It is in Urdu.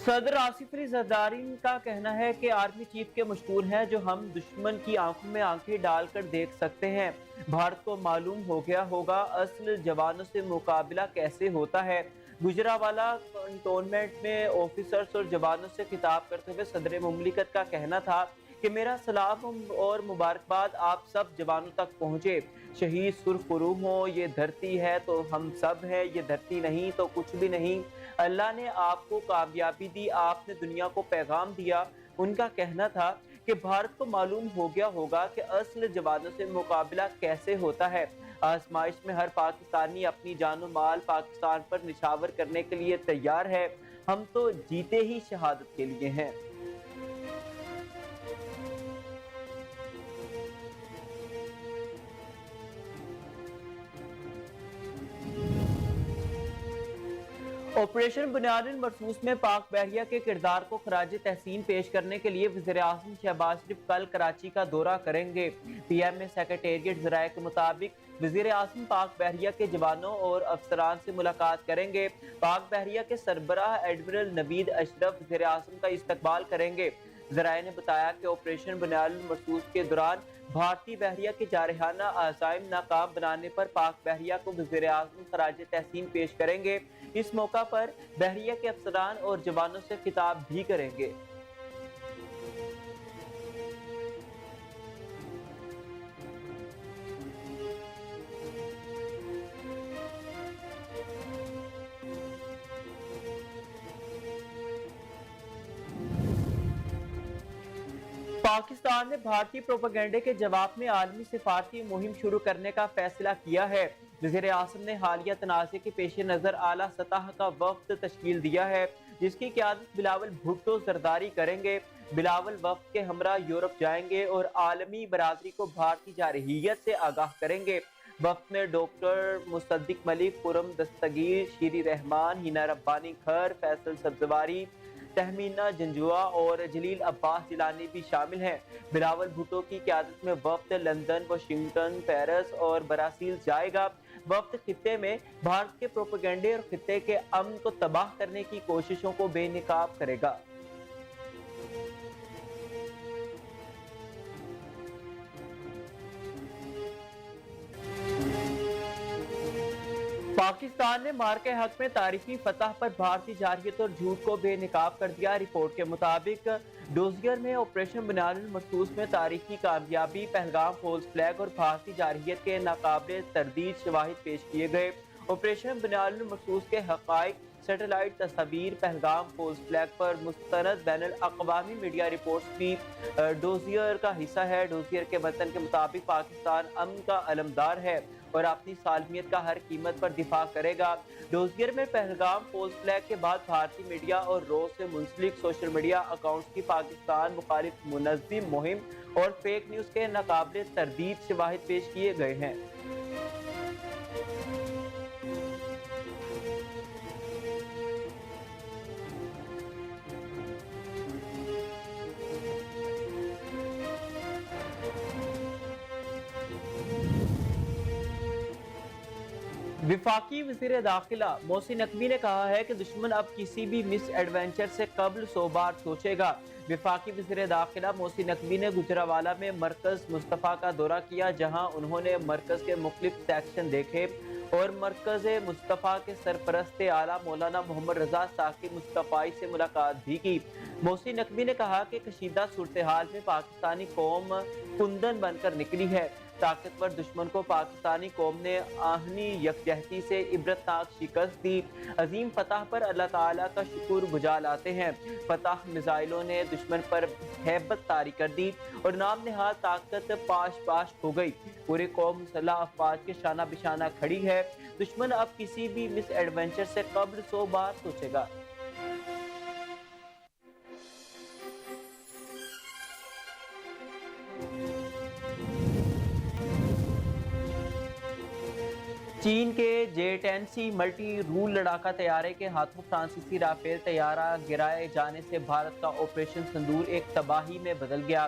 صدر آصف علی زرداری کا کہنا ہے کہ آرمی چیف کے مشکور ہیں جو ہم دشمن کی آنکھوں میں آنکھیں ڈال کر دیکھ سکتے ہیں۔ بھارت کو معلوم ہو گیا ہوگا اصل جوانوں سے مقابلہ کیسے ہوتا ہے۔ گجرانوالہ کنٹونمنٹ میں آفیسرز اور جوانوں سے خطاب کرتے ہوئے صدر مملکت کا کہنا تھا کہ میرا سلام اور مبارکباد آپ سب جوانوں تک پہنچے۔ شہید سرخرو ہوں، یہ دھرتی ہے تو ہم سب ہیں، یہ دھرتی نہیں تو کچھ بھی نہیں۔ اللہ نے آپ کو کامیابی دی، آپ نے دنیا کو پیغام دیا۔ ان کا کہنا تھا کہ بھارت کو معلوم ہو گیا ہوگا کہ اصل جوانوں سے مقابلہ کیسے ہوتا ہے۔ آزمائش میں ہر پاکستانی اپنی جان و مال پاکستان پر نچھاور کرنے کے لیے تیار ہے۔ ہم تو جیتے ہی شہادت کے لیے ہیں۔ آپریشن بنیاد مرصوص میں پاک بحریہ کے کردار کو خراج تحسین پیش کرنے کے لیے وزیر اعظم شہباز شریف کل کراچی کا دورہ کریں گے۔ پی ایم اے سیکریٹریٹ ذرائع کے مطابق وزیر اعظم پاک بحریہ کے جوانوں اور افسران سے ملاقات کریں گے۔ پاک بحریہ کے سربراہ ایڈمرل نوید اشرف وزیر اعظم کا استقبال کریں گے۔ ذرائع نے بتایا کہ آپریشن بنیاد مرصوص کے دوران بھارتی بحریہ کے جارحانہ عزائم ناکام بنانے پر پاک بحریہ کو وزیر اعظم خراج تحسین پیش کریں گے۔ اس موقع پر بحریہ کے افسران اور جوانوں سے خطاب بھی کریں گے۔ پاکستان نے بھارتی پروپیگنڈے کے جواب میں عالمی سفارتی مہم شروع کرنے کا فیصلہ کیا ہے۔ وزیر اعظم نے حالیہ تنازع کے پیش نظر اعلیٰ سطح کا وفد تشکیل دیا ہے، جس کی قیادت بلاول بھٹو زرداری کریں گے۔ بلاول وفد کے ہمراہ یورپ جائیں گے اور عالمی برادری کو بھارتی جارحیت سے آگاہ کریں گے۔ وفد میں ڈاکٹر مصدق ملک، خرم دستگیر، شیری رحمان، ہینا ربانی کھر، فیصل سبزواری، تہمینہ جنجوعہ اور جلیل عباس جیلانی بھی شامل ہیں۔ بلاول بھٹو کی قیادت میں وفد لندن، واشنگٹن، پیرس اور برازیل جائے گا۔ وفد خطے میں بھارت کے پروپیگنڈے اور خطے کے امن کو تباہ کرنے کی کوششوں کو بے نقاب کرے گا۔ پاکستان نے مارکے حق میں تاریخی فتح پر بھارتی جارحیت اور جھوٹ کو بے نقاب کر دیا۔ رپورٹ کے مطابق ڈوزیر میں آپریشن بنیاد مرصوص میں تاریخی کامیابی، پہلگام فالز فلیگ اور بھارتی جارحیت کے ناقابل تردید شواہد پیش کیے گئے۔ آپریشن بنیاد مرصوص کے حقائق، سیٹلائٹ تصاویر، پہلگام فالز فلیگ پر مستند بین الاقوامی میڈیا رپورٹس بھی ڈوزیر کا حصہ ہے۔ ڈوزیر کے متن کے مطابق پاکستان امن کا علمدار ہے اور اپنی سالمیت کا ہر قیمت پر دفاع کرے گا۔ ڈوزیر میں پہلگام فالز فلیگ کے بعد بھارتی میڈیا اور رو سے منسلک سوشل میڈیا اکاؤنٹس کی پاکستان مخالف منظم مہم اور فیک نیوز کے ناقابل تردید شواہد پیش کیے گئے ہیں۔ وفاقی وزیر داخلہ محسن نقوی نے کہا ہے کہ دشمن اب کسی بھی مس ایڈونچر سے قبل 100 بار سوچے گا۔ وفاقی وزیر داخلہ محسن نقوی نے گجرانوالہ میں مرکز مصطفیٰ کا دورہ کیا، جہاں انہوں نے مرکز کے مختلف سیکشن دیکھے اور مرکز مصطفیٰ کے سرپرست اعلیٰ مولانا محمد رضا ساقی مصطفائی سے ملاقات بھی کی۔ محسن نقوی نے کہا کہ کشیدہ صورتحال میں پاکستانی قوم کندن بن کر نکلی ہے۔ طاقتور دشمن کو پاکستانی قوم نے آہنی یکجہتی سے عبرتناک شکست دی۔ عظیم فتح پر اللہ تعالیٰ کا شکر بجا لاتے ہیں۔ فتح میزائلوں نے دشمن پر ہیبت طاری کر دی اور نام نہاد طاقت پاش پاش ہو گئی۔ پوری قوم مسلح افواج کے شانہ بشانہ کھڑی ہے۔ دشمن اب کسی بھی مس ایڈونچر سے قبل 100 بار سوچے گا۔ چین کے J-10C ملٹی رول لڑاکا طیارے کے ہاتھوں فرانسیسی رافیل طیارہ گرائے جانے سے بھارت کا آپریشن سندور ایک تباہی میں بدل گیا۔